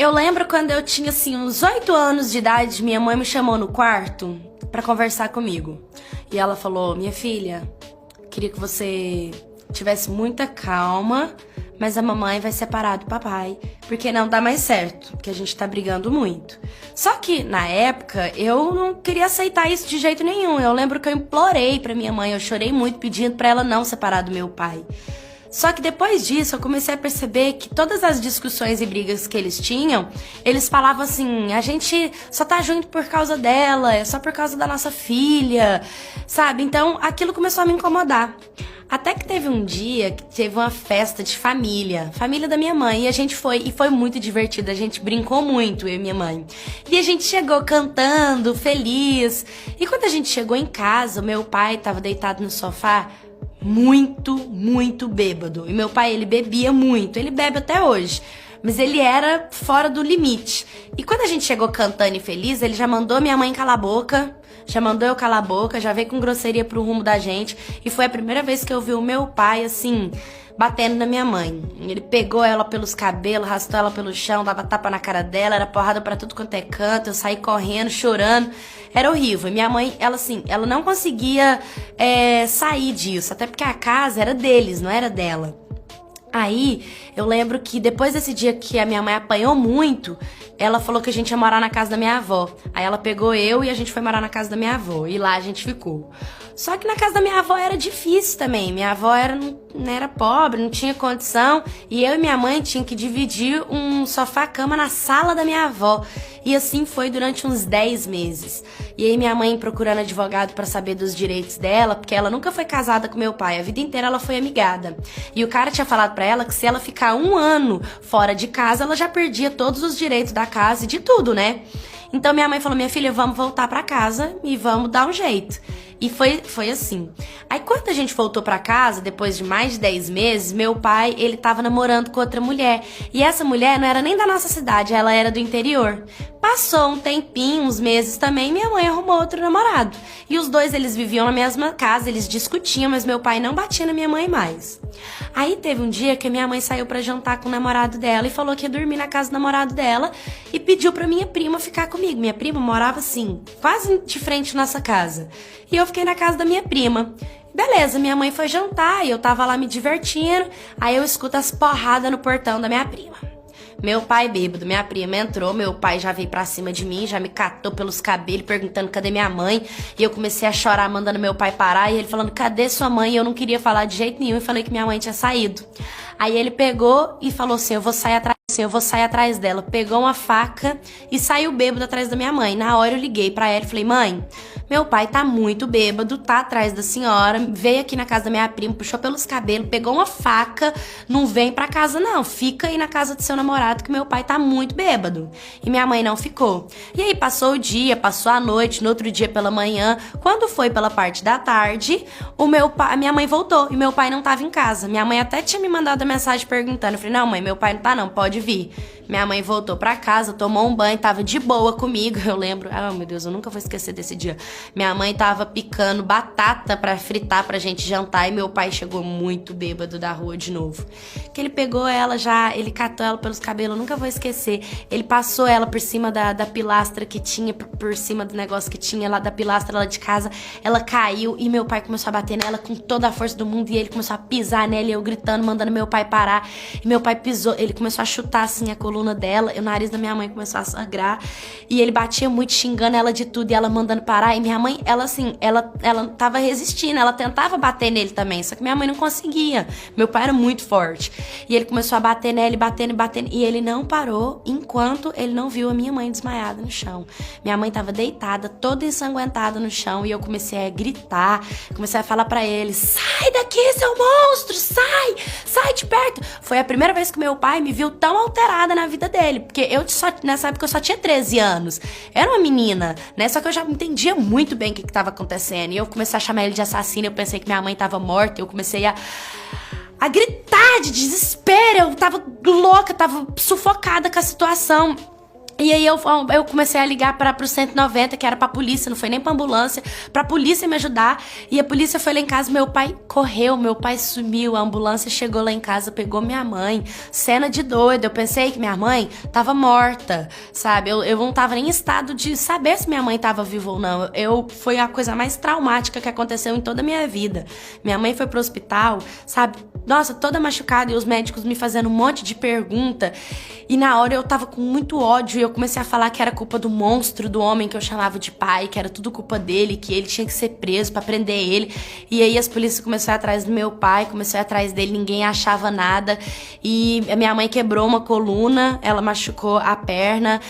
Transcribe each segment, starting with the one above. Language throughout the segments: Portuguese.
Eu lembro quando eu tinha, assim, uns 8 anos de idade, minha mãe me chamou no quarto pra conversar comigo. E ela falou, minha filha, queria que você tivesse muita calma, mas a mamãe vai separar do papai, porque não dá mais certo, porque a gente tá brigando muito. Só que, na época, eu não queria aceitar isso de jeito nenhum. Eu lembro que eu implorei pra minha mãe, eu chorei muito pedindo pra ela não separar do meu pai. Só que depois disso eu comecei a perceber que todas as discussões e brigas que eles tinham, eles falavam assim, a gente só tá junto por causa dela, é só por causa da nossa filha, sabe? Então aquilo começou a me incomodar. Até que teve um dia que teve uma festa de família da minha mãe, e a gente foi, e foi muito divertido, a gente brincou muito, eu e minha mãe. E a gente chegou cantando, feliz, e quando a gente chegou em casa, o meu pai tava deitado no sofá, muito bêbado. E meu pai, ele bebia muito, ele bebe até hoje, mas ele era fora do limite. E quando a gente chegou cantando e feliz, ele já mandou minha mãe calar a boca, já mandou eu calar a boca, já veio com grosseria pro rumo da gente. E foi a primeira vez que eu vi o meu pai, assim, batendo na minha mãe. Ele pegou ela pelos cabelos, arrastou ela pelo chão, dava tapa na cara dela, era porrada pra tudo quanto é canto, eu saí correndo, chorando. Era horrível. E minha mãe, ela assim, ela não conseguia sair disso, até porque a casa era deles, não era dela. Aí, eu lembro que depois desse dia que a minha mãe apanhou muito, ela falou que a gente ia morar na casa da minha avó. Aí ela pegou eu e a gente foi morar na casa da minha avó. E lá a gente ficou. Só que na casa da minha avó era difícil também. Minha avó não era pobre, não tinha condição. E eu e minha mãe tinham que dividir um sofá-cama na sala da minha avó. E assim foi durante uns 10 meses. E aí minha mãe procurando advogado pra saber dos direitos dela, porque ela nunca foi casada com meu pai. A vida inteira ela foi amigada. E o cara tinha falado pra ela que se ela ficar 1 ano fora de casa, ela já perdia todos os direitos da casa e de tudo, né? Então minha mãe falou, minha filha, vamos voltar pra casa e vamos dar um jeito. E foi assim. Aí quando a gente voltou pra casa, depois de mais de 10 meses, meu pai, ele tava namorando com outra mulher. E essa mulher não era nem da nossa cidade, ela era do interior. Passou um tempinho, uns meses também, minha mãe arrumou outro namorado. E os dois, eles viviam na mesma casa, eles discutiam, mas meu pai não batia na minha mãe mais. Aí teve um dia que a minha mãe saiu pra jantar com o namorado dela e falou que ia dormir na casa do namorado dela e pediu pra minha prima ficar comigo. Minha prima morava assim, quase de frente à nossa casa. E eu fiquei na casa da minha prima. Beleza, minha mãe foi jantar e eu tava lá me divertindo. Aí eu escuto as porradas no portão da minha prima. Meu pai bêbado, minha prima entrou, meu pai já veio pra cima de mim, já me catou pelos cabelos, perguntando cadê minha mãe. E eu comecei a chorar, mandando meu pai parar, e ele falando, cadê sua mãe? E eu não queria falar de jeito nenhum, e falei que minha mãe tinha saído. Aí ele pegou e falou assim, eu vou sair atrás dela. Pegou uma faca e saiu bêbado atrás da minha mãe. Na hora eu liguei pra ela e falei, mãe, meu pai tá muito bêbado, tá atrás da senhora, veio aqui na casa da minha prima, puxou pelos cabelos, pegou uma faca, não vem pra casa não, fica aí na casa do seu namorado que meu pai tá muito bêbado. E minha mãe não ficou. E aí passou o dia, passou a noite, no outro dia pela manhã, quando foi pela parte da tarde, a minha mãe voltou e meu pai não tava em casa. Minha mãe até tinha me mandado a mensagem perguntando, eu falei, não mãe, meu pai não tá não, pode vir. Minha mãe voltou pra casa, tomou um banho, tava de boa comigo, eu lembro, meu Deus, eu nunca vou esquecer desse dia. Minha mãe tava picando batata pra fritar pra gente jantar e meu pai chegou muito bêbado da rua de novo. Que ele pegou ela já, ele catou ela pelos cabelos, eu nunca vou esquecer. Ele passou ela por cima da pilastra que tinha, por cima do negócio que tinha lá da pilastra lá de casa. Ela caiu e meu pai começou a bater nela com toda a força do mundo e ele começou a pisar nela e eu gritando, mandando meu pai parar. E meu pai pisou, ele começou a chutar assim a coluna dela, e o nariz da minha mãe começou a sangrar. E ele batia muito, xingando ela de tudo e ela mandando parar. E minha mãe, ela assim, ela tava resistindo, ela tentava bater nele também, só que minha mãe não conseguia. Meu pai era muito forte. E ele começou a bater nele, batendo, e ele não parou enquanto ele não viu a minha mãe desmaiada no chão. Minha mãe tava deitada, toda ensanguentada no chão, e eu comecei a gritar, comecei a falar pra ele, sai daqui, seu monstro, sai de perto. Foi a primeira vez que meu pai me viu tão alterada na vida dele, porque nessa época eu só tinha 13 anos, era uma menina, né, só que eu já entendia muito bem o que tava acontecendo, e eu comecei a chamar ele de assassino, eu pensei que minha mãe tava morta, eu comecei a gritar de desespero, eu tava louca, tava sufocada com a situação. E aí eu comecei a ligar para pro 190, que era pra polícia, não foi nem pra ambulância, pra polícia me ajudar. E a polícia foi lá em casa, meu pai correu, meu pai sumiu, a ambulância chegou lá em casa, pegou minha mãe. Cena de doido, eu pensei que minha mãe tava morta, sabe? Eu não tava nem em estado de saber se minha mãe tava viva ou não. Foi a coisa mais traumática que aconteceu em toda a minha vida. Minha mãe foi pro hospital, sabe? Nossa, toda machucada e os médicos me fazendo um monte de pergunta. E na hora eu tava com muito ódio e eu comecei a falar que era culpa do monstro, do homem que eu chamava de pai, que era tudo culpa dele, que ele tinha que ser preso pra prender ele. E aí as polícias começaram atrás do meu pai, começou atrás dele, ninguém achava nada. E a minha mãe quebrou uma coluna, ela machucou a perna.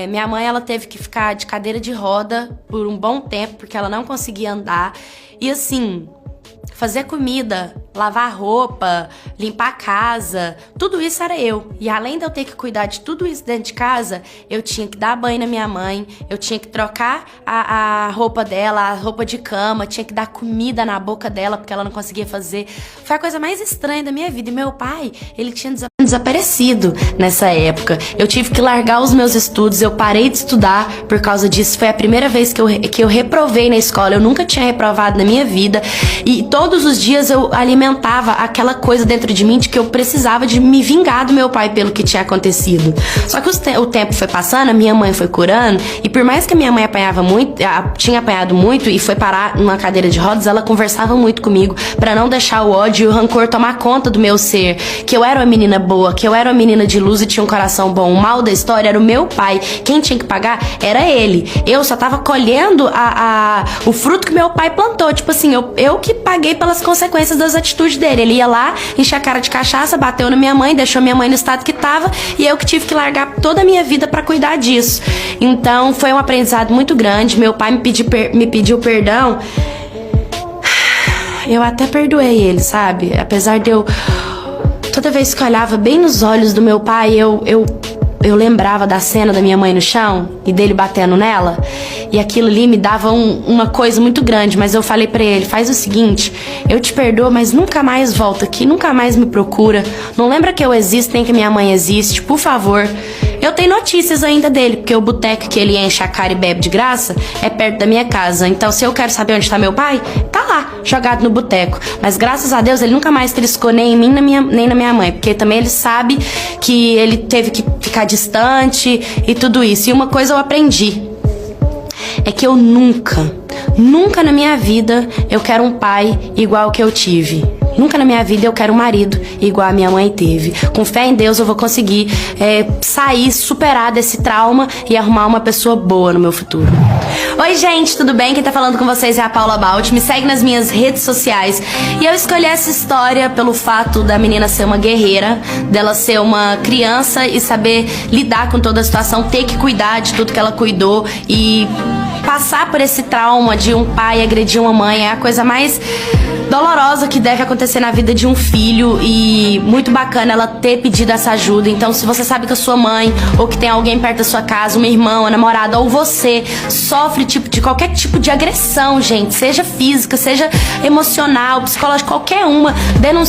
Minha mãe, ela teve que ficar de cadeira de roda por um bom tempo, porque ela não conseguia andar. E assim, fazer comida, lavar roupa, limpar a casa, tudo isso era eu. E além de eu ter que cuidar de tudo isso dentro de casa, eu tinha que dar banho na minha mãe, eu tinha que trocar a roupa dela, a roupa de cama, tinha que dar comida na boca dela, porque ela não conseguia fazer. Foi a coisa mais estranha da minha vida. E meu pai, ele tinha desaparecido nessa época. Eu tive que largar os meus estudos, eu parei de estudar por causa disso. Foi a primeira vez que eu reprovei na escola. Eu nunca tinha reprovado na minha vida. E todos os dias eu alimentava aquela coisa dentro de mim de que eu precisava de me vingar do meu pai pelo que tinha acontecido. Só que o tempo foi passando, a minha mãe foi curando, e por mais que a minha mãe tinha apanhado muito e foi parar numa cadeira de rodas, ela conversava muito comigo pra não deixar o ódio e o rancor tomar conta do meu ser, que eu era uma menina boa, que eu era uma menina de luz e tinha um coração bom. O mal da história era o meu pai. Quem tinha que pagar era ele. Eu só tava colhendo o fruto que meu pai plantou. Tipo assim, eu que paguei pelas consequências das atitudes dele. Ele ia lá, enchia a cara de cachaça, bateu na minha mãe, deixou minha mãe no estado que tava, e eu que tive que largar toda a minha vida pra cuidar disso. Então foi um aprendizado muito grande. Meu pai me pediu perdão. Eu até perdoei ele, sabe? Apesar de eu... Toda vez que eu olhava bem nos olhos do meu pai, eu lembrava da cena da minha mãe no chão e dele batendo nela. E aquilo ali me dava uma coisa muito grande. Mas eu falei pra ele, faz o seguinte, eu te perdoo, mas nunca mais volta aqui, nunca mais me procura. Não lembra que eu existo, nem que minha mãe existe, por favor. Eu tenho notícias ainda dele, porque o boteco que ele enche a cara e bebe de graça é perto da minha casa. Então, se eu quero saber onde tá meu pai, tá lá, jogado no boteco. Mas graças a Deus, ele nunca mais triscou nem em mim, nem na minha mãe. Porque também ele sabe que ele teve que ficar distante e tudo isso. E uma coisa eu aprendi, é que eu nunca na minha vida eu quero um pai igual o que eu tive. Nunca na minha vida eu quero um marido igual a minha mãe teve. Com fé em Deus eu vou conseguir sair, superar desse trauma e arrumar uma pessoa boa no meu futuro. Oi gente, tudo bem? Quem tá falando com vocês é a Paula Baldi. Me segue nas minhas redes sociais. E eu escolhi essa história pelo fato da menina ser uma guerreira, dela ser uma criança e saber lidar com toda a situação, ter que cuidar de tudo que ela cuidou e passar por esse trauma de um pai agredir uma mãe é a coisa mais dolorosa que deve acontecer na vida de um filho, e muito bacana ela ter pedido essa ajuda. Então, se você sabe que a sua mãe ou que tem alguém perto da sua casa, uma irmã, uma namorada ou você sofre de qualquer tipo de agressão, gente, seja física, seja emocional, psicológica, qualquer uma, denuncie.